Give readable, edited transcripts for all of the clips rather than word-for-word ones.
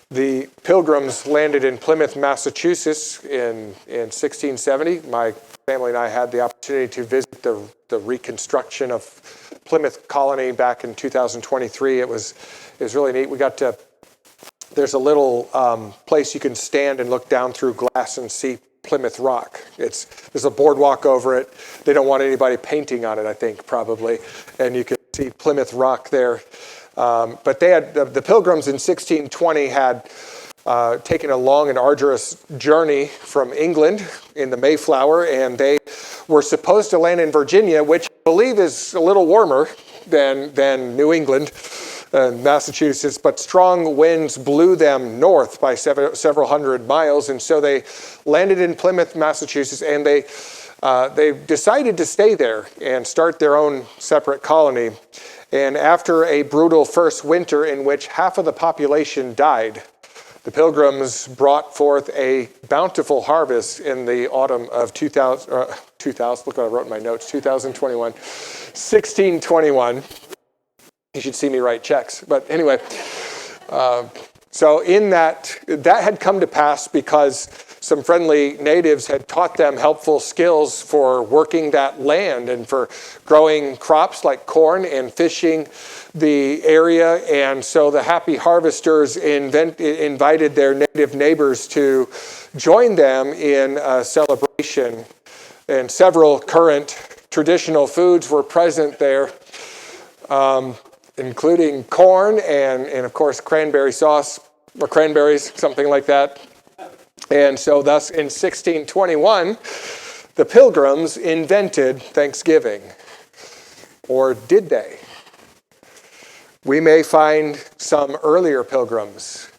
The Pilgrims landed in Plymouth, Massachusetts in 1670. My family and I had the opportunity to visit the reconstruction of Plymouth colony back in 2023. It was really neat. We got to, there's a little place you can stand and look down through glass and see Plymouth Rock. There's a boardwalk over it. They don't want anybody painting on it, I think, probably. And you can see Plymouth Rock there. But they had the Pilgrims in 1620 had taken a long and arduous journey from England in the Mayflower, and they were supposed to land in Virginia, which I believe is a little warmer than New England and Massachusetts, but strong winds blew them north by several hundred miles, and so they landed in Plymouth, Massachusetts, and they decided to stay there and start their own separate colony. And after a brutal first winter in which half of the population died, the Pilgrims brought forth a bountiful harvest in the autumn of 2000, look what I wrote in my notes, 1621. You should see me write checks. But anyway, so in that had come to pass because some friendly natives had taught them helpful skills for working that land and for growing crops like corn and fishing the area. And so the happy harvesters invited their native neighbors to join them in a celebration. And several current traditional foods were present there, including corn and of course cranberry sauce or cranberries, something like that. And so thus in 1621, the Pilgrims invented Thanksgiving. Or did they? We may find some earlier Pilgrims.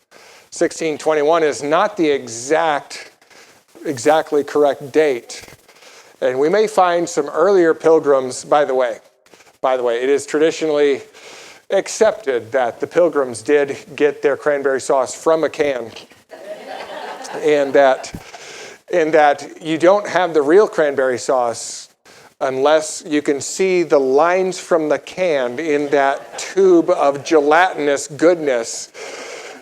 1621 is not the exactly correct date. And we may find some earlier Pilgrims, by the way, it is traditionally accepted that the Pilgrims did get their cranberry sauce from a can. And that you don't have the real cranberry sauce unless you can see the lines from the can in that tube of gelatinous goodness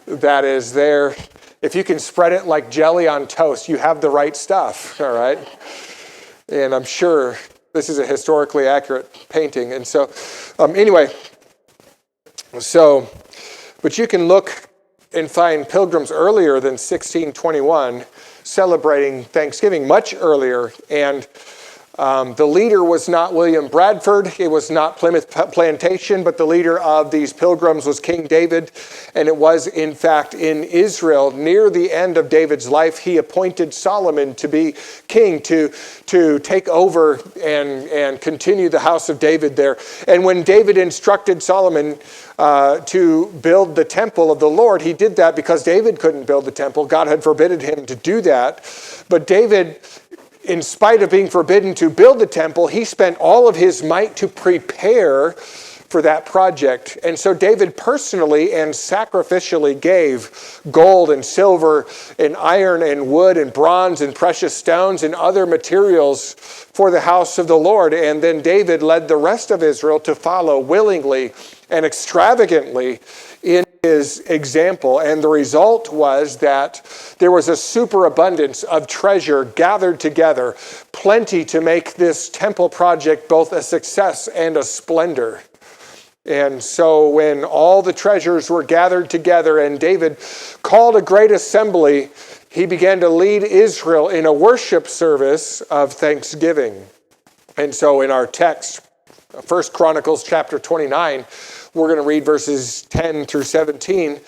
that is there. If you can spread it like jelly on toast, you have the right stuff, all right? And I'm sure this is a historically accurate painting. And so, anyway, but you can look and find Pilgrims earlier than 1621 celebrating Thanksgiving, much earlier. And the leader was not William Bradford. It was not Plymouth Plantation, but the leader of these Pilgrims was King David. And it was, in fact, in Israel, near the end of David's life, he appointed Solomon to be king, to take over and continue the house of David there. And when David instructed Solomon to build the temple of the Lord, he did that because David couldn't build the temple. God had forbidden him to do that. But David, in spite of being forbidden to build the temple, he spent all of his might to prepare for that project. And so David personally and sacrificially gave gold and silver and iron and wood and bronze and precious stones and other materials for the house of the Lord. And then David led the rest of Israel to follow willingly and extravagantly in his example. And the result was that there was a superabundance of treasure gathered together, plenty to make this temple project both a success and a splendor. And so when all the treasures were gathered together and David called a great assembly, he began to lead Israel in a worship service of thanksgiving. And so in our text, 1Chronicles chapter 29, we're going to read verses 10 through 17.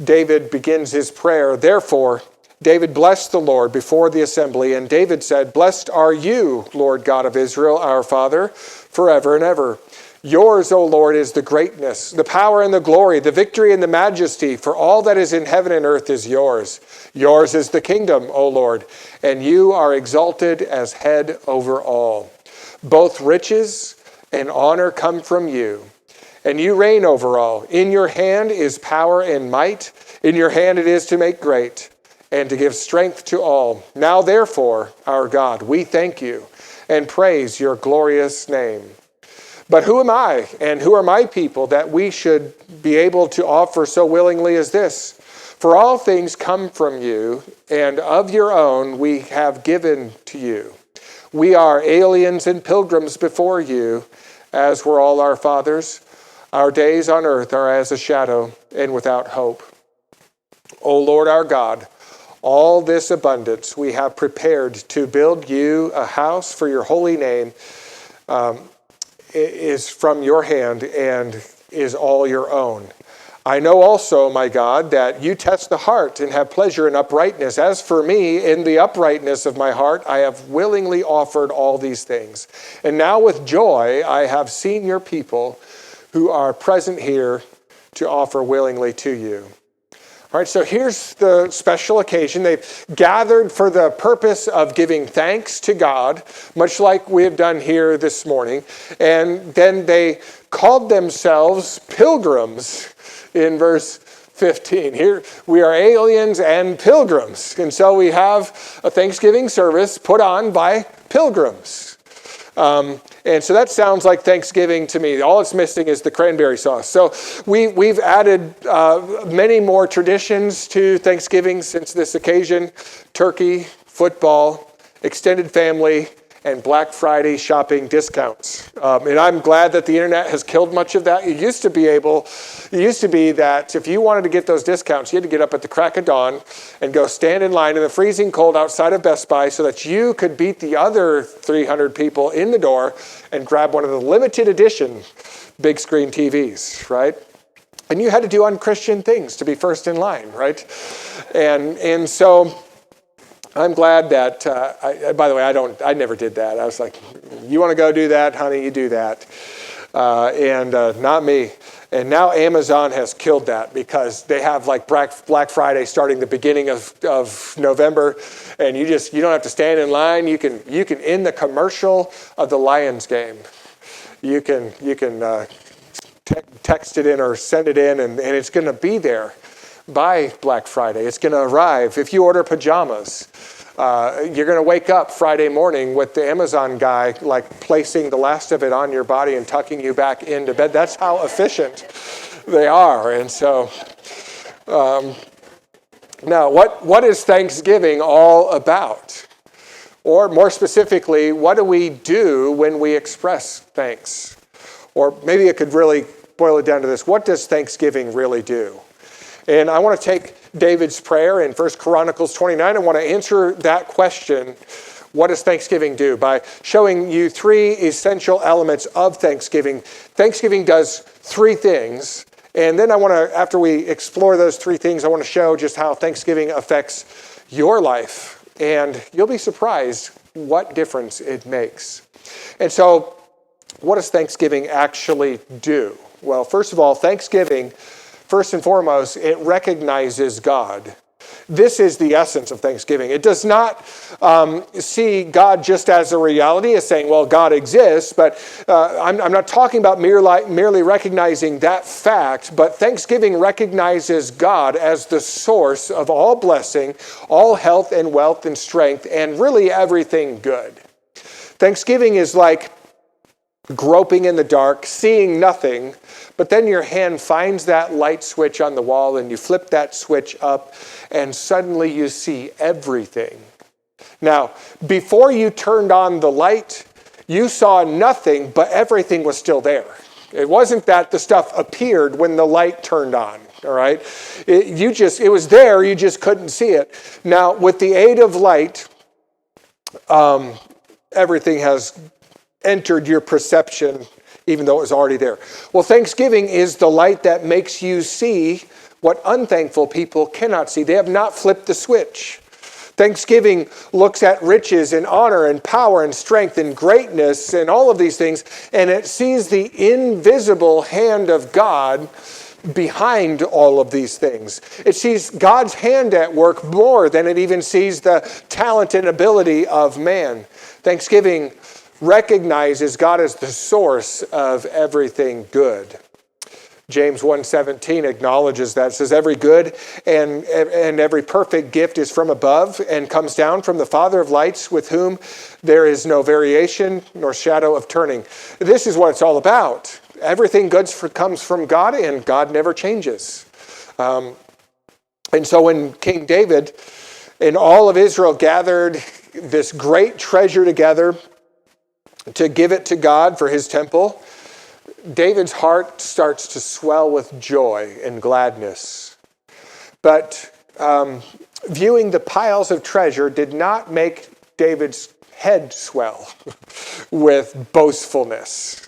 David begins his prayer. Therefore, David blessed the Lord before the assembly, and David said, "Blessed are you, Lord God of Israel, our Father, forever and ever. Yours, O Lord, is the greatness, the power and the glory, the victory and the majesty, for all that is in heaven and earth is yours. Yours is the kingdom, O Lord, and you are exalted as head over all. Both riches and honor come from you, and you reign over all. In your hand is power and might. In your hand it is to make great and to give strength to all. Now, therefore, our God, we thank you and praise your glorious name. But who am I and who are my people that we should be able to offer so willingly as this? For all things come from you, and of your own we have given to you. We are aliens and pilgrims before you, as were all our fathers. Our days on earth are as a shadow and without hope. O Lord our God, all this abundance we have prepared to build you a house for your holy name is from your hand and is all your own. I know also, my God, that you test the heart and have pleasure in uprightness. As for me, in the uprightness of my heart, I have willingly offered all these things. And now with joy, I have seen your people who are present here to offer willingly to you. All right, so here's the special occasion. They've gathered for the purpose of giving thanks to God, much like we have done here this morning. And then they called themselves pilgrims in verse 15. Here we are aliens and pilgrims. And so we have a Thanksgiving service put on by pilgrims. And so that sounds like Thanksgiving to me. All it's missing is the cranberry sauce. So we've added many more traditions to Thanksgiving since this occasion. Turkey, football, extended family, and Black Friday shopping discounts. And I'm glad that the internet has killed much of that. It used to be that if you wanted to get those discounts, you had to get up at the crack of dawn and go stand in line in the freezing cold outside of Best Buy so that you could beat the other 300 people in the door and grab one of the limited edition big screen TVs, right? And you had to do unchristian things to be first in line, right? And so I'm glad that, by the way, I never did that. I was like, you want to go do that, honey, you do that. And not me. And now Amazon has killed that because they have like Black Friday starting the beginning of November, and you don't have to stand in line. You can in the commercial of the Lions game, you can text it in or send it in, and it's going to be there by Black Friday. It's going to arrive. If you order pajamas, you're going to wake up Friday morning with the Amazon guy like placing the last of it on your body and tucking you back into bed. That's how efficient they are. And so now what is Thanksgiving all about? Or more specifically, what do we do when we express thanks? Or maybe I could really boil it down to this. What does Thanksgiving really do? And I want to take David's prayer in 1Chronicles 29. I want to answer that question, what does Thanksgiving do? By showing you three essential elements of Thanksgiving. Thanksgiving does three things. And then I want to, after we explore those three things, I want to show just how Thanksgiving affects your life. And you'll be surprised what difference it makes. And so, what does Thanksgiving actually do? Well, first of all, Thanksgiving, first and foremost, it recognizes God. This is the essence of Thanksgiving. It does not see God just as a reality, as saying, well, God exists, but I'm not talking about merely recognizing that fact, but Thanksgiving recognizes God as the source of all blessing, all health and wealth and strength, and really everything good. Thanksgiving is like groping in the dark, seeing nothing, but then your hand finds that light switch on the wall and you flip that switch up and suddenly you see everything. Now, before you turned on the light, you saw nothing, but everything was still there. It wasn't that the stuff appeared when the light turned on, all right? It was there, you just couldn't see it. Now, with the aid of light, everything has entered your perception, even though it was already there. Well, Thanksgiving is the light that makes you see what unthankful people cannot see. They have not flipped the switch. Thanksgiving looks at riches and honor and power and strength and greatness and all of these things, and it sees the invisible hand of God behind all of these things. It sees God's hand at work more than it even sees the talent and ability of man. Thanksgiving recognizes God as the source of everything good. James 1:17 acknowledges that. It says, every good and every perfect gift is from above and comes down from the Father of lights, with whom there is no variation nor shadow of turning. This is what it's all about. Everything good comes from God, and God never changes. And so when King David and all of Israel gathered this great treasure together to give it to God for his temple, David's heart starts to swell with joy and gladness. But viewing the piles of treasure did not make David's head swell with boastfulness.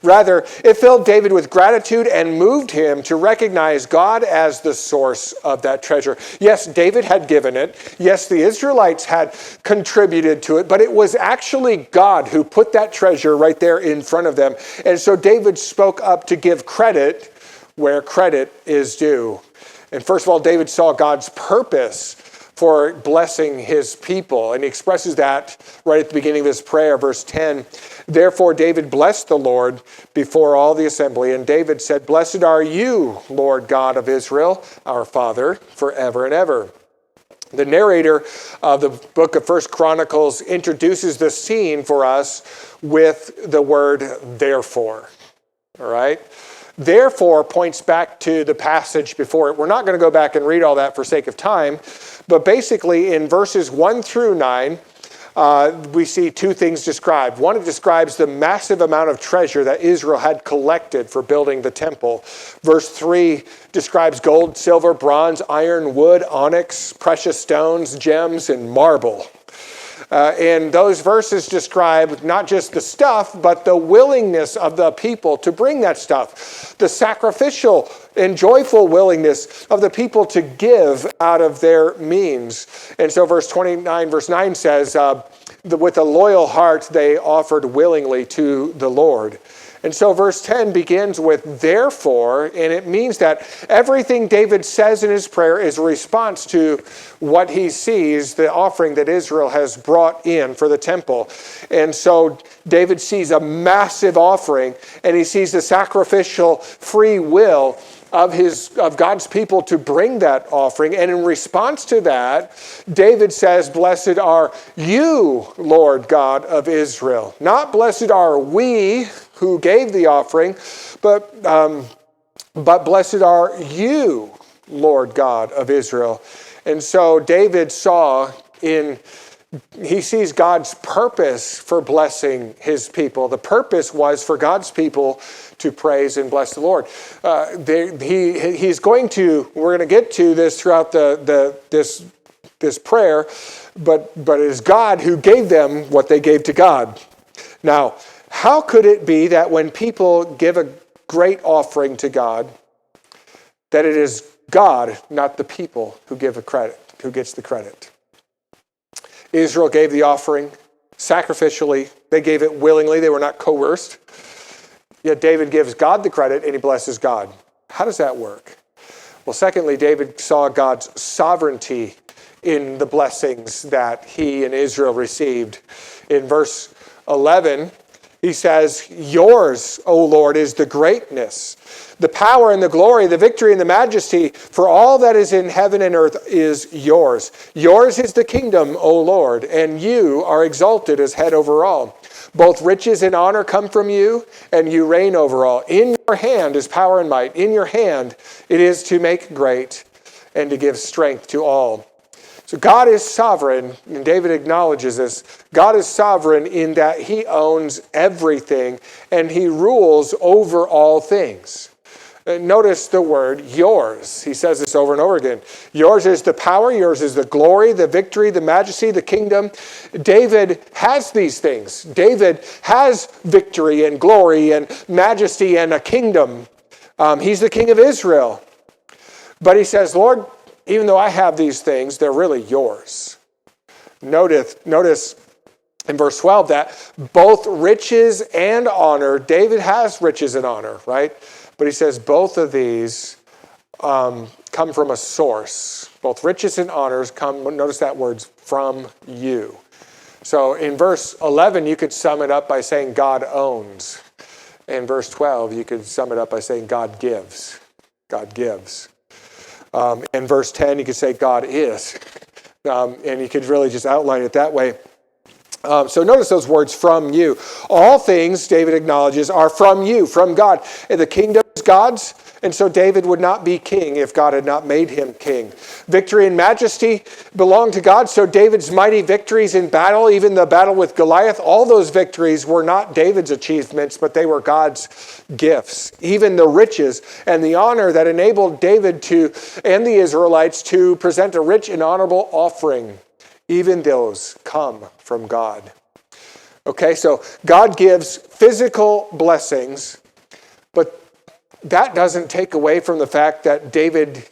Rather, it filled David with gratitude and moved him to recognize God as the source of that treasure. Yes, David had given it. Yes, the Israelites had contributed to it, but it was actually God who put that treasure right there in front of them. And so David spoke up to give credit where credit is due. And first of all, David saw God's purpose for blessing his people. And he expresses that right at the beginning of his prayer, verse 10. Therefore, David blessed the Lord before all the assembly. And David said, "Blessed are you, Lord God of Israel, our Father, forever and ever." The narrator of the book of 1Chronicles introduces the scene for us with the word therefore. All right? Therefore points back to the passage before it. We're not going to go back and read all that for sake of time, but basically in verses 1 through 9, we see two things described. One, it describes the massive amount of treasure that Israel had collected for building the temple. Verse 3 describes gold, silver, bronze, iron, wood, onyx, precious stones, gems, and marble. And those verses describe not just the stuff, but the willingness of the people to bring that stuff. The sacrificial and joyful willingness of the people to give out of their means. And so verse 29, verse 9 says, with a loyal heart they offered willingly to the Lord. And so verse 10 begins with therefore, and it means that everything David says in his prayer is a response to what he sees, the offering that Israel has brought in for the temple. And so David sees a massive offering, and he sees the sacrificial free will of God's people to bring that offering. And in response to that, David says, "Blessed are you, Lord God of Israel." Not blessed are we who gave the offering, but blessed are you, Lord God of Israel. And so David he sees God's purpose for blessing his people. The purpose was for God's people to praise and bless the Lord. We're going to get to this throughout this prayer, but it is God who gave them what they gave to God. Now, how could it be that when people give a great offering to God, that it is God, not the people, who gets the credit? Israel gave the offering sacrificially. They gave it willingly. They were not coerced. Yet David gives God the credit and he blesses God. How does that work? Well, secondly, David saw God's sovereignty in the blessings that he and Israel received. In verse 11, he says, "Yours, O Lord, is the greatness, the power and the glory, the victory and the majesty, for all that is in heaven and earth is yours. Yours is the kingdom, O Lord, and you are exalted as head over all. Both riches and honor come from you, and you reign over all. In your hand is power and might. In your hand it is to make great and to give strength to all." So God is sovereign, and David acknowledges this. God is sovereign in that he owns everything, and he rules over all things. Notice the word yours. He says this over and over again. Yours is the power, yours is the glory, the victory, the majesty, the kingdom. David has these things. David has victory and glory and majesty and a kingdom. He's the king of Israel. But he says, Lord, even though I have these things, they're really yours. Notice in verse 12 that both riches and honor, David has riches and honor, right? But he says both of these come from a source. Both riches and honors come, notice that word's from you. So in verse 11, you could sum it up by saying God owns. In verse 12, you could sum it up by saying God gives. God gives. In verse 10, you could say God is. And you could really just outline it that way. So notice those words, from you. All things, David acknowledges, are from you, from God. And the kingdom is God's, And so David would not be king if God had not made him king. Victory and majesty belonged to God. So David's mighty victories in battle, even the battle with Goliath, all those victories were not David's achievements, but they were God's gifts. Even the riches and the honor that enabled David and the Israelites to present a rich and honorable offering, even those come from God. Okay, so God gives physical blessings, but that doesn't take away from the fact that David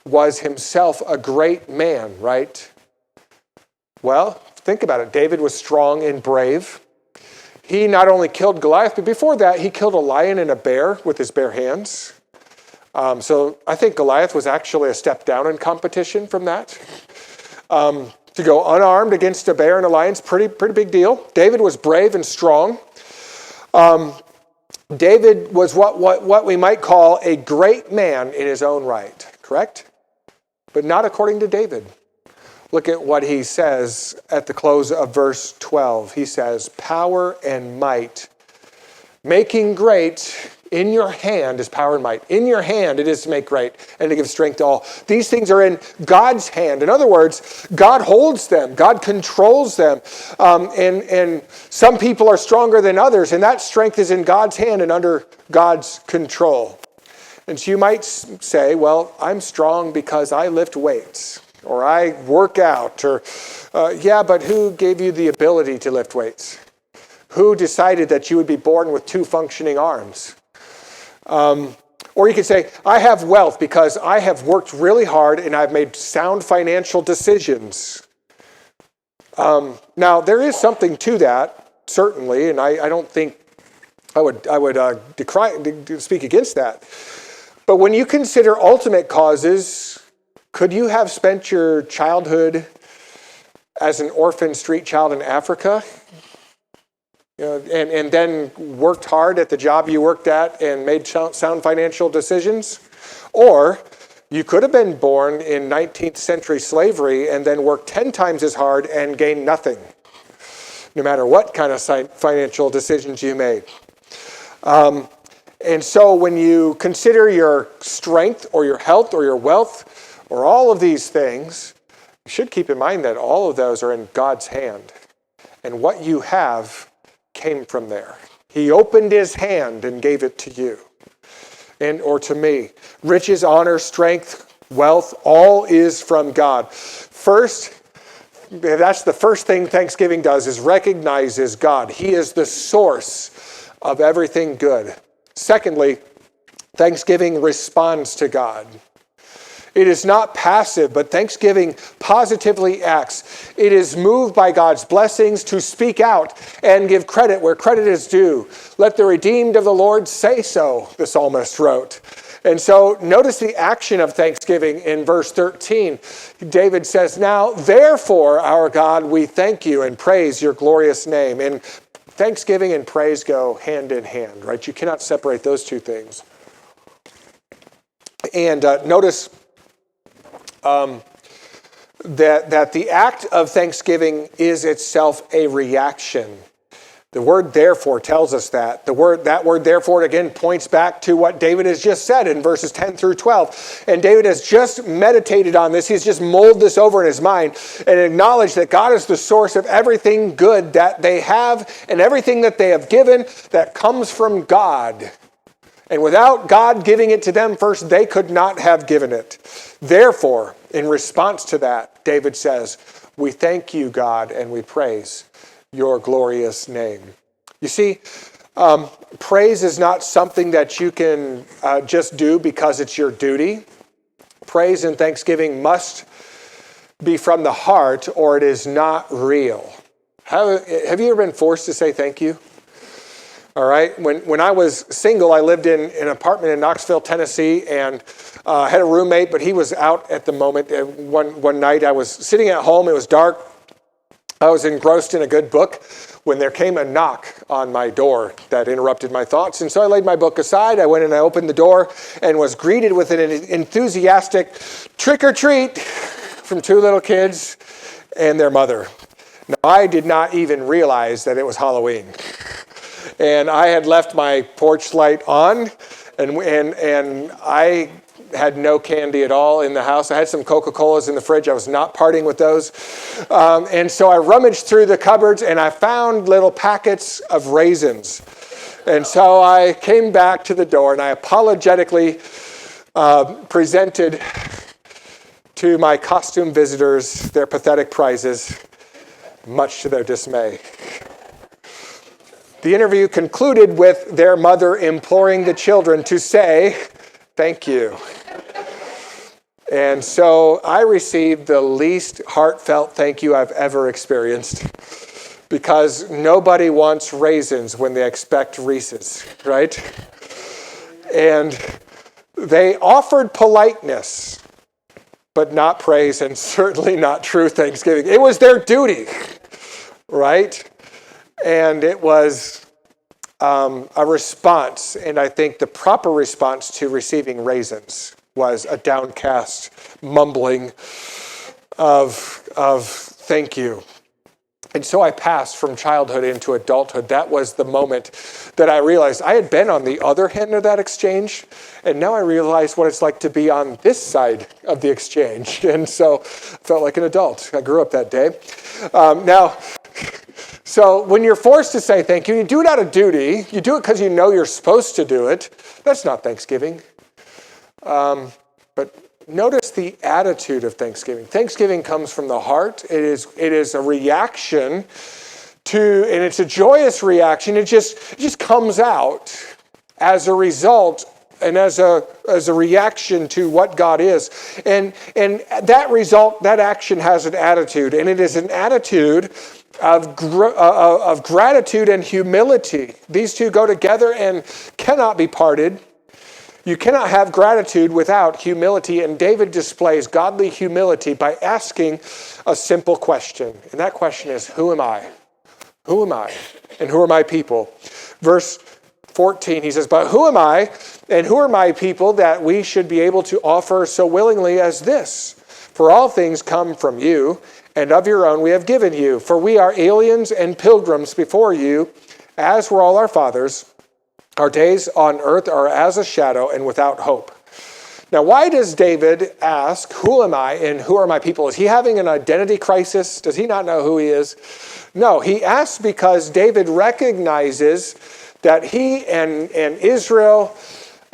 was himself a great man, right? Well, think about it. David was strong and brave. He not only killed Goliath, but before that, he killed a lion and a bear with his bare hands. So I think Goliath was actually a step down in competition from that. To go unarmed against a bear and a lion is pretty big deal. David was brave and strong. David was what we might call a great man in his own right, correct? But not according to David. Look at what he says at the close of verse 12. He says, power and might, making great in your hand is power and might. In your hand it is to make great and to give strength to all. These things are in God's hand. In other words, God holds them. God controls them. And some people are stronger than others, and that strength is in God's hand and under God's control. And so you might say, well, I'm strong because I lift weights, or I work out, or yeah, but who gave you the ability to lift weights? Who decided that you would be born with 2 functioning arms? Or you could say, I have wealth because I have worked really hard and I've made sound financial decisions. Now, there is something to that, certainly, and I don't think I would speak against that. But when you consider ultimate causes, could you have spent your childhood as an orphan street child in Africa? And then worked hard at the job you worked at and made sound financial decisions? Or you could have been born in 19th century slavery and then worked 10 times as hard and gained nothing, no matter what kind of financial decisions you made. And so when you consider your strength or your health or your wealth or all of these things, you should keep in mind that all of those are in God's hand. And what you have came from there. He opened his hand and gave it to you or to me. Riches, honor, strength, wealth, all is from God. First, that's the first thing Thanksgiving does, is recognizes God. He is the source of everything good. Secondly, Thanksgiving responds to God. It is not passive, but Thanksgiving positively acts. It is moved by God's blessings to speak out and give credit where credit is due. Let the redeemed of the Lord say so, the psalmist wrote. And so notice the action of Thanksgiving in verse 13. David says, now, therefore, our God, we thank you and praise your glorious name. And Thanksgiving and praise go hand in hand, right? You cannot separate those two things. And notice that the act of thanksgiving is itself a reaction. The word therefore tells us that. That word therefore again points back to what David has just said in verses 10 through 12. And David has just meditated on this. He's just mulled this over in his mind and acknowledged that God is the source of everything good that they have and everything that they have given that comes from God. And without God giving it to them first, they could not have given it. Therefore, in response to that, David says, we thank you, God, and we praise your glorious name. You see, praise is not something that you can just do because it's your duty. Praise and thanksgiving must be from the heart or it is not real. Have you ever been forced to say thank you? All right. When I was single, I lived in an apartment in Knoxville, Tennessee, and had a roommate, but he was out at the moment. One night I was sitting at home. It was dark. I was engrossed in a good book when there came a knock on my door that interrupted my thoughts. And so I laid my book aside. I went and I opened the door and was greeted with an enthusiastic trick or treat from 2 little kids and their mother. Now, I did not even realize that it was Halloween. And I had left my porch light on, and I had no candy at all in the house. I had some Coca-Colas in the fridge. I was not partying with those. And so I rummaged through the cupboards and I found little packets of raisins. And so I came back to the door and I apologetically presented to my costume visitors their pathetic prizes, much to their dismay. The interview concluded with their mother imploring the children to say, "Thank you." And so I received the least heartfelt thank you I've ever experienced, because nobody wants raisins when they expect Reese's, right? And they offered politeness, but not praise, and certainly not true thanksgiving. It was their duty, right? And it was a response, and I think the proper response to receiving raisins was a downcast mumbling of thank you. And so I passed from childhood into adulthood. That was the moment that I realized I had been on the other end of that exchange, and now I realize what it's like to be on this side of the exchange. And so I felt like an adult. I grew up that day. So when you're forced to say thank you, you do it out of duty. You do it because you know you're supposed to do it. That's not Thanksgiving. But notice the attitude of Thanksgiving. Thanksgiving comes from the heart. It is a reaction to, and it's a joyous reaction. It just comes out as a result and as a reaction to what God is. And that result, that action has an attitude, and it is an attitude of gratitude and humility. These two go together and cannot be parted. You cannot have gratitude without humility, and David displays godly humility by asking a simple question. And that question is, who am I? Who am I? And who are my people? Verse 14, he says, but who am I and who are my people that we should be able to offer so willingly as this? For all things come from you, and of your own we have given you. For we are aliens and pilgrims before you, as were all our fathers. Our days on earth are as a shadow and without hope. Now, why does David ask, who am I and who are my people? Is he having an identity crisis? Does he not know who he is? No, he asks because David recognizes that he and Israel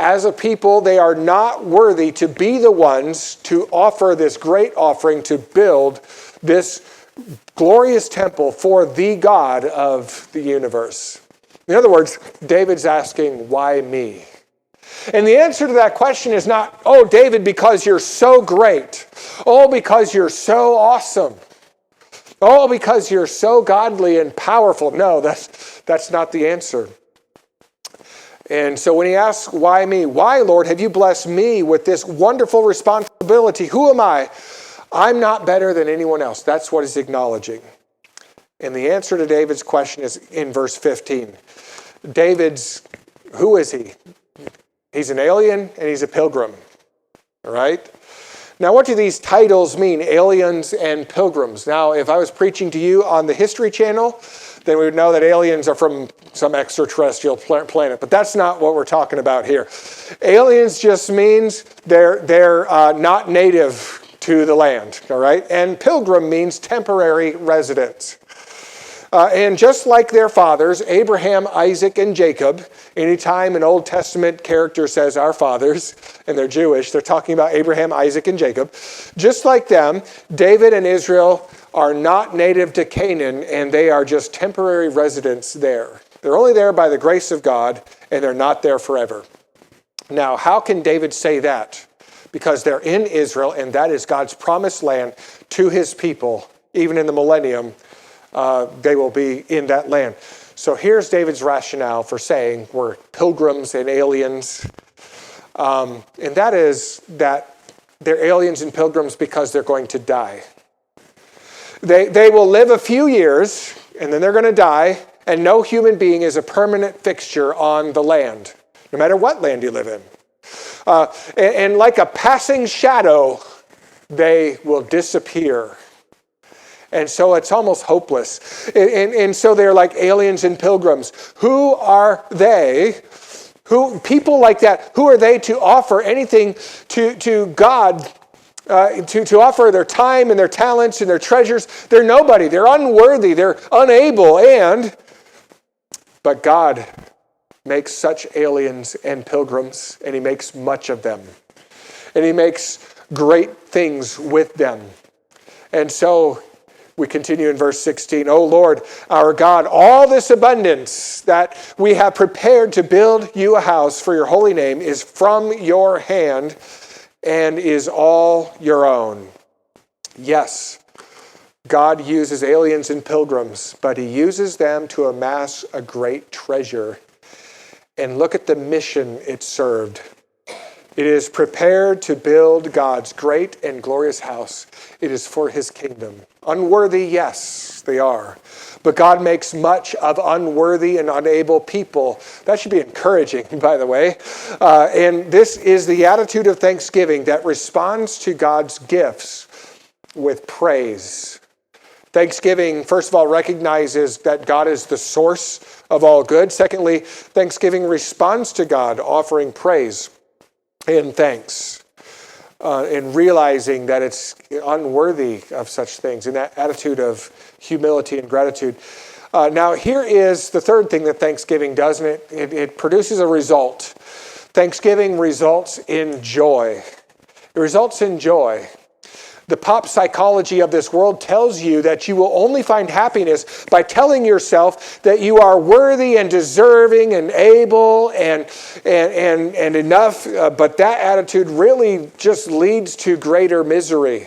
as a people, they are not worthy to be the ones to offer this great offering to build this glorious temple for the God of the universe. In other words, David's asking, why me? And the answer to that question is not, oh, David, because you're so great. Oh, because you're so awesome. Oh, because you're so godly and powerful. No, that's not the answer. And so when he asks, why me? Why, Lord, have you blessed me with this wonderful responsibility? Who am I? I'm not better than anyone else. That's what he's acknowledging. And the answer to David's question is in verse 15. Who is he? He's an alien and he's a pilgrim. All right? Now, what do these titles mean, aliens and pilgrims? Now, if I was preaching to you on the History Channel, then we would know that aliens are from some extraterrestrial planet. But that's not what we're talking about here. Aliens just means they're not native to the land, all right? And pilgrim means temporary residents. And just like their fathers, Abraham, Isaac, and Jacob, anytime an Old Testament character says our fathers, and they're Jewish, they're talking about Abraham, Isaac, and Jacob. Just like them, David and Israel are not native to Canaan, and they are just temporary residents there. They're only there by the grace of God, and they're not there forever. Now, how can David say that? Because they're in Israel, and that is God's promised land to his people, even in the millennium. They will be in that land. So here's David's rationale for saying we're pilgrims and aliens. And that is that they're aliens and pilgrims because they're going to die. They will live a few years, and then they're going to die, and no human being is a permanent fixture on the land, no matter what land you live in. And like a passing shadow, they will disappear. And so it's almost hopeless. And so they're like aliens and pilgrims. Who are they? People like that, who are they to offer anything to God, to offer their time and their talents and their treasures? They're nobody. They're unworthy. They're unable. But God makes such aliens and pilgrims, and he makes much of them. And he makes great things with them. And so we continue in verse 16. O Lord, our God, all this abundance that we have prepared to build you a house for your holy name is from your hand and is all your own. Yes, God uses aliens and pilgrims, but he uses them to amass a great treasure. And look at the mission it served. It is prepared to build God's great and glorious house. It is for his kingdom. Unworthy, yes, they are. But God makes much of unworthy and unable people. That should be encouraging, by the way. And this is the attitude of thanksgiving that responds to God's gifts with praise. Thanksgiving, first of all, recognizes that God is the source of all good. Secondly, thanksgiving responds to God, offering praise and thanks, and realizing that it's unworthy of such things, and that attitude of humility and gratitude. Now, here is the third thing that thanksgiving does, and it produces a result. Thanksgiving results in joy. It results in joy. The pop psychology of this world tells you that you will only find happiness by telling yourself that you are worthy and deserving and able and enough. But that attitude really just leads to greater misery.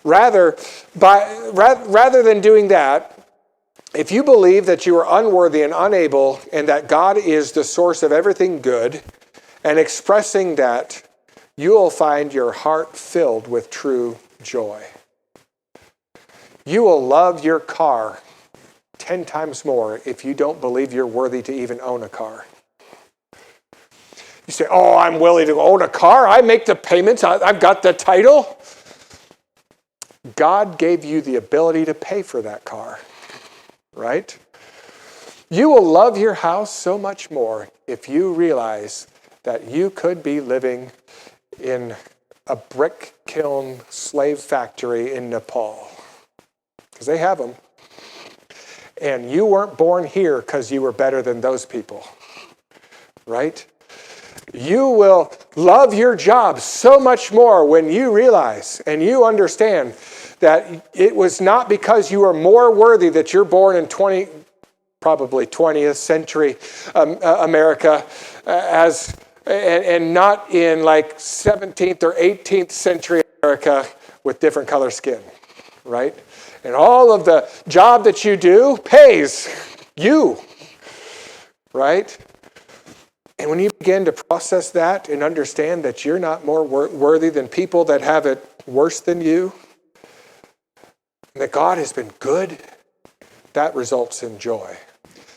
Rather than doing that, if you believe that you are unworthy and unable and that God is the source of everything good, and expressing that, you will find your heart filled with true joy. You will love your car 10 times more if you don't believe you're worthy to even own a car. You say, oh, I'm willing to own a car. I make the payments. I've got the title. God gave you the ability to pay for that car, right? You will love your house so much more if you realize that you could be living in a brick kiln slave factory in Nepal, because they have them. And you weren't born here because you were better than those people, right? You will love your job so much more when you realize and you understand that it was not because you are more worthy that you're born in probably 20th century America and not in like 17th or 18th century America with different color skin, right? And all of the job that you do pays you, right? And when you begin to process that and understand that you're not more worthy than people that have it worse than you, and that God has been good, that results in joy.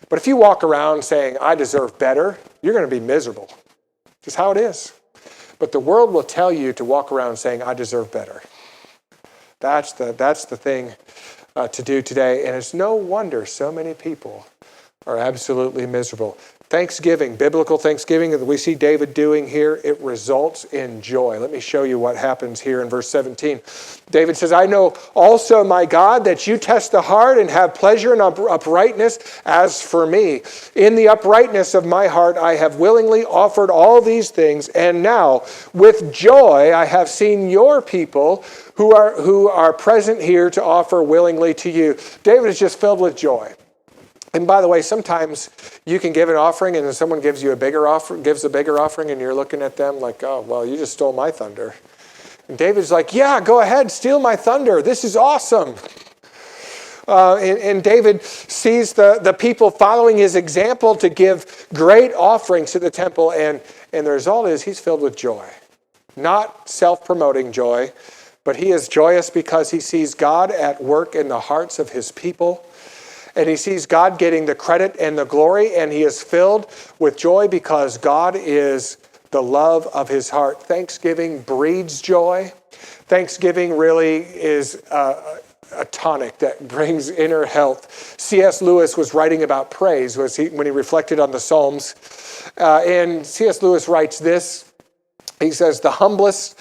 But if you walk around saying, I deserve better, you're going to be miserable. Just how it is. But the world will tell you to walk around saying, I deserve better. That's the thing to do today. And it's no wonder so many people are absolutely miserable. Thanksgiving, biblical thanksgiving that we see David doing here, it results in joy. Let me show you what happens here in verse 17. David says, I know also, my God, that you test the heart and have pleasure in uprightness. As for me, in the uprightness of my heart, I have willingly offered all these things. And now, with joy, I have seen your people who are present here to offer willingly to you. David is just filled with joy. And by the way, sometimes you can give an offering and then someone gives a bigger offering and you're looking at them like, oh, well, you just stole my thunder. And David's like, yeah, go ahead, steal my thunder. This is awesome. And David sees the people following his example to give great offerings to the temple. And the result is he's filled with joy. Not self-promoting joy, but he is joyous because he sees God at work in the hearts of his people. And he sees God getting the credit and the glory, and he is filled with joy because God is the love of his heart. Thanksgiving breeds joy. Thanksgiving really is a tonic that brings inner health. C.S. Lewis was writing about praise when he reflected on the Psalms. And C.S. Lewis writes this. He says, the humblest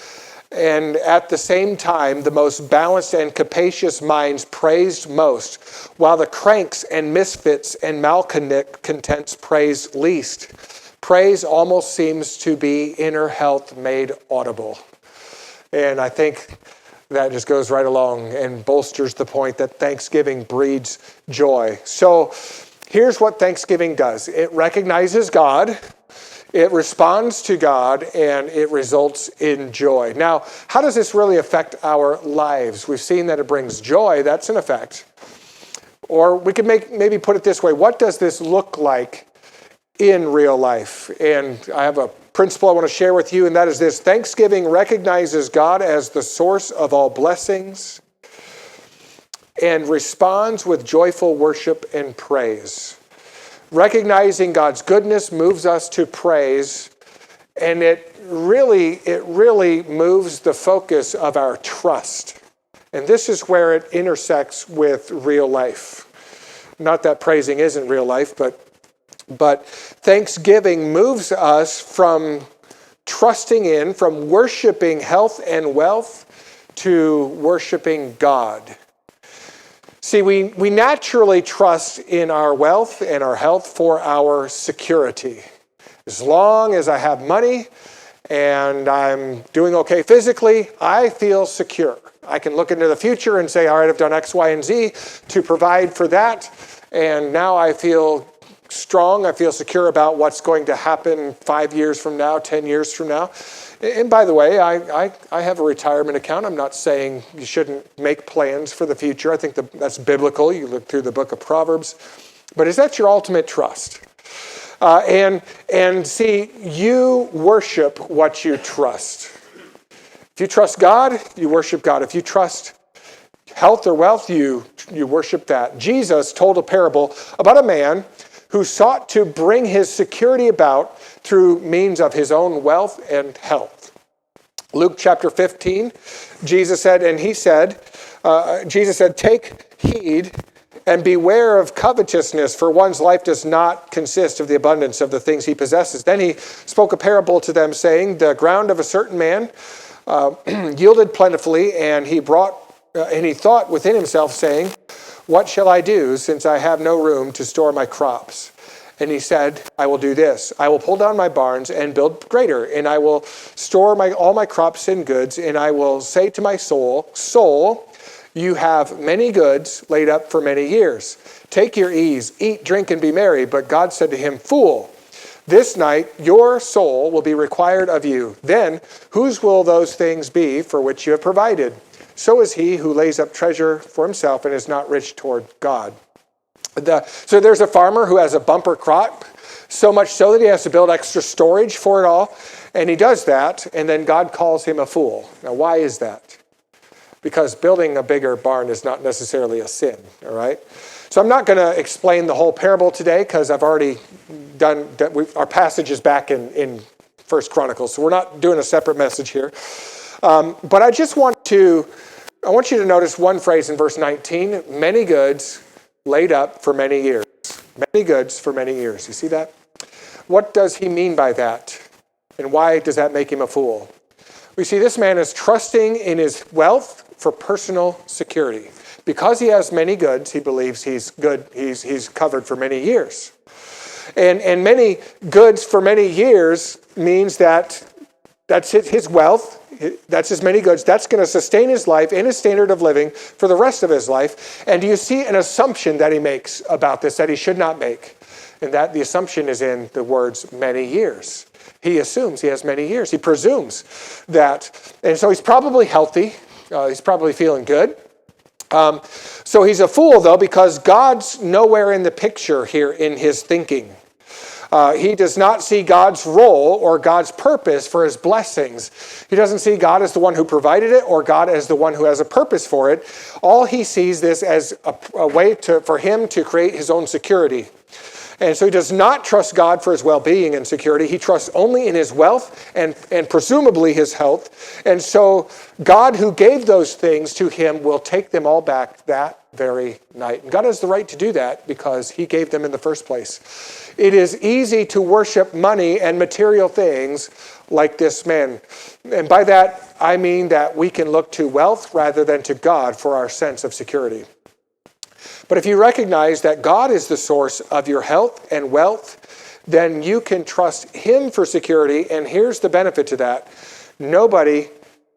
and at the same time the most balanced and capacious minds praised most, while the cranks and misfits and malcontents praised least. Praise almost seems to be inner health made audible. And I think that just goes right along and bolsters the point that thanksgiving breeds joy. So here's what thanksgiving does. It recognizes God, it responds to God, and it results in joy. Now, how does this really affect our lives? We've seen that it brings joy. That's an effect. Or we could maybe put it this way. What does this look like in real life? And I have a principle I want to share with you, and that is this. Thanksgiving recognizes God as the source of all blessings and responds with joyful worship and praise. Recognizing God's goodness moves us to praise, and it really moves the focus of our trust. And this is where it intersects with real life. Not that praising isn't real life, but thanksgiving moves us from trusting in, from worshiping health and wealth to worshiping God. See, we naturally trust in our wealth and our health for our security. As long as I have money and I'm doing okay physically, I feel secure. I can look into the future and say, all right, I've done X, Y, and Z to provide for that, and now I feel strong. I feel secure about what's going to happen 5 years from now, 10 years from now. And by the way, I have a retirement account. I'm not saying you shouldn't make plans for the future. I think that's biblical. You look through the book of Proverbs. But is that your ultimate trust? And see, you worship what you trust. If you trust God, you worship God. If you trust health or wealth, you worship that. Jesus told a parable about a man who sought to bring his security about through means of his own wealth and health. Luke chapter 15, Jesus said, take heed and beware of covetousness, for one's life does not consist of the abundance of the things he possesses. Then he spoke a parable to them, saying, the ground of a certain man yielded plentifully, and he thought within himself, saying, what shall I do, since I have no room to store my crops? And he said, I will do this. I will pull down my barns and build greater, and I will store all my crops in goods, and I will say to my soul, you have many goods laid up for many years. Take your ease, eat, drink, and be merry. But God said to him, fool, this night your soul will be required of you. Then whose will those things be for which you have provided? So is he who lays up treasure for himself and is not rich toward God. So there's a farmer who has a bumper crop, so much so that he has to build extra storage for it all. And he does that, and then God calls him a fool. Now, why is that? Because building a bigger barn is not necessarily a sin, all right? So I'm not going to explain the whole parable today because I've already done, our passage is back in 1Chronicles, so we're not doing a separate message here. But I want you to notice one phrase in verse 19, many goods laid up for many years. Many goods for many years. You see that? What does he mean by that? And why does that make him a fool? We see this man is trusting in his wealth for personal security. Because he has many goods, he believes he's good. He's covered for many years. And many goods for many years means that's his wealth. That's his many goods. That's going to sustain his life and his standard of living for the rest of his life. And do you see an assumption that he makes about this that he should not make? And that the assumption is in the words many years. He assumes he has many years. He presumes that. And so he's probably healthy. He's probably feeling good. So he's a fool, though, because God's nowhere in the picture here in his thinking. He does not see God's role or God's purpose for his blessings. He doesn't see God as the one who provided it or God as the one who has a purpose for it. All he sees this as a way for him to create his own security. And so he does not trust God for his well-being and security. He trusts only in his wealth and presumably his health. And so God, who gave those things to him, will take them all back that very night. And God has the right to do that because he gave them in the first place. It is easy to worship money and material things like this man. And by that, I mean that we can look to wealth rather than to God for our sense of security. But if you recognize that God is the source of your health and wealth, then you can trust him for security. And here's the benefit to that. Nobody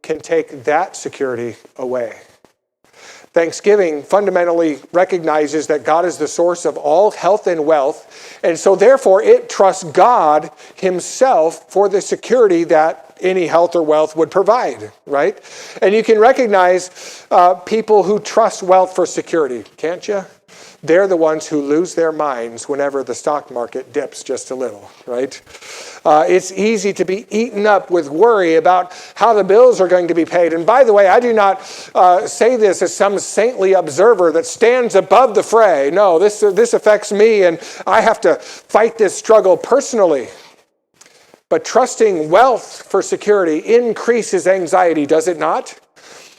can take that security away. Thanksgiving fundamentally recognizes that God is the source of all health and wealth. And so therefore it trusts God himself for the security that any health or wealth would provide, right? And you can recognize people who trust wealth for security, can't you? They're the ones who lose their minds whenever the stock market dips just a little, right? It's easy to be eaten up with worry about how the bills are going to be paid. And by the way, I do not say this as some saintly observer that stands above the fray. No, this affects me, and I have to fight this struggle personally. But trusting wealth for security increases anxiety, does it not?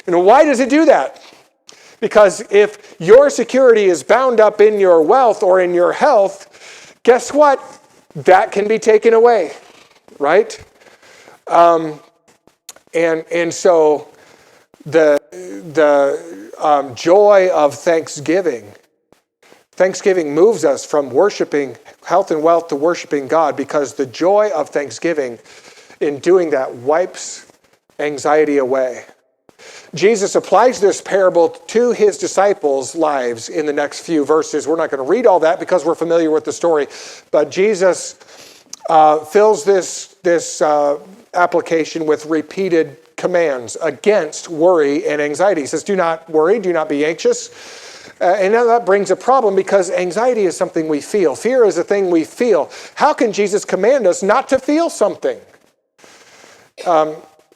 And why does it do that? Because if your security is bound up in your wealth or in your health, guess what? That can be taken away, right? And so the joy of Thanksgiving moves us from worshiping health and wealth to worshiping God, because the joy of Thanksgiving in doing that wipes anxiety away. Jesus applies this parable to his disciples' lives in the next few verses. We're not going to read all that because we're familiar with the story, but Jesus fills this application with repeated commands against worry and anxiety. He says, do not worry, do not be anxious. And now that brings a problem because anxiety is something we feel. Fear is a thing we feel. How can Jesus command us not to feel something?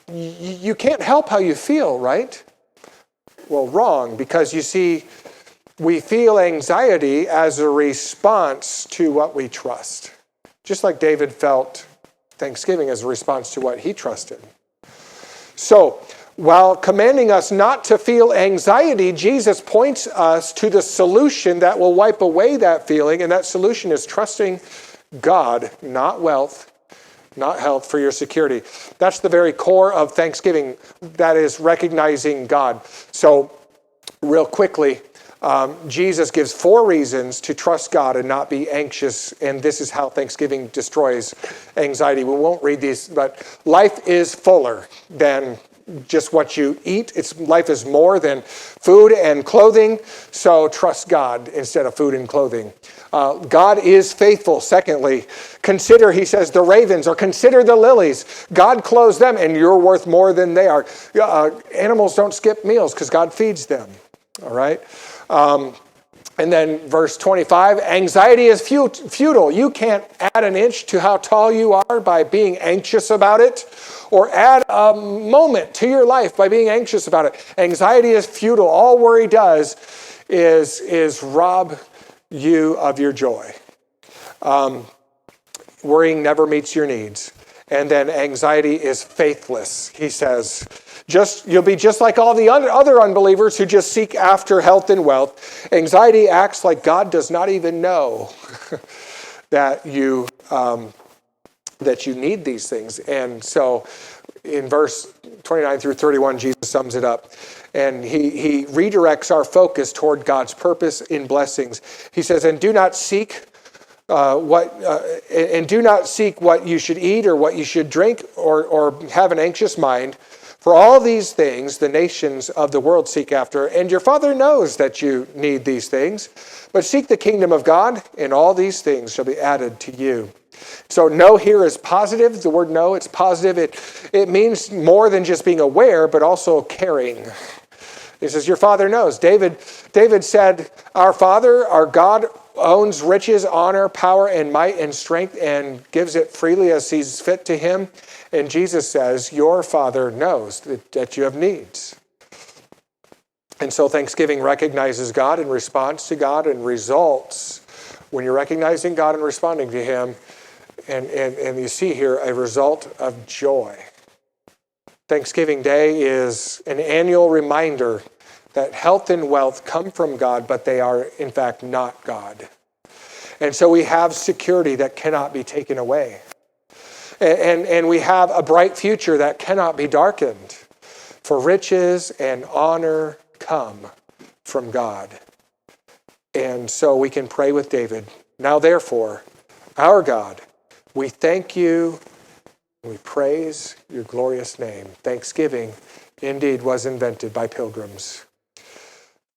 You can't help how you feel, right? Well, wrong, because you see, we feel anxiety as a response to what we trust. Just like David felt Thanksgiving as a response to what he trusted. So, while commanding us not to feel anxiety, Jesus points us to the solution that will wipe away that feeling, and that solution is trusting God, not wealth, not health, for your security. That's the very core of Thanksgiving, that is recognizing God. So, real quickly, Jesus gives 4 reasons to trust God and not be anxious, and this is how Thanksgiving destroys anxiety. We won't read these, but life is fuller than just what you eat. Life is more than food and clothing, so trust God instead of food and clothing. God is faithful. Secondly, consider, he says, the ravens, or consider the lilies. God clothes them, and you're worth more than they are. Animals don't skip meals because God feeds them. All right? And then verse 25, anxiety is futile. You can't add an inch to how tall you are by being anxious about it, or add a moment to your life by being anxious about it. Anxiety is futile. All worry does is rob you of your joy. Worrying never meets your needs. And then anxiety is faithless, he says. You'll be just like all the other unbelievers who just seek after health and wealth. Anxiety acts like God does not even know that you need these things. And so in verse 29 through 31, Jesus sums it up. And he redirects our focus toward God's purpose in blessings. He says, and do not seek what you should eat or what you should drink, or have an anxious mind. For all these things the nations of the world seek after, and your Father knows that you need these things. But seek the kingdom of God, and all these things shall be added to you. So no here is positive. The word no, it's positive. It means more than just being aware, but also caring. He says, your Father knows. David said, our Father, our God, owns riches, honor, power, and might, and strength, and gives it freely as sees fit to him. And Jesus says, your Father knows that you have needs. And so Thanksgiving recognizes God and responds to God and results when you're recognizing God and responding to him, and you see here a result of joy. Thanksgiving Day is an annual reminder that health and wealth come from God, but they are, in fact, not God. And so we have security that cannot be taken away. And we have a bright future that cannot be darkened. For riches and honor come from God. And so we can pray with David. Now therefore, our God, we thank you, we praise your glorious name. Thanksgiving indeed was invented by pilgrims.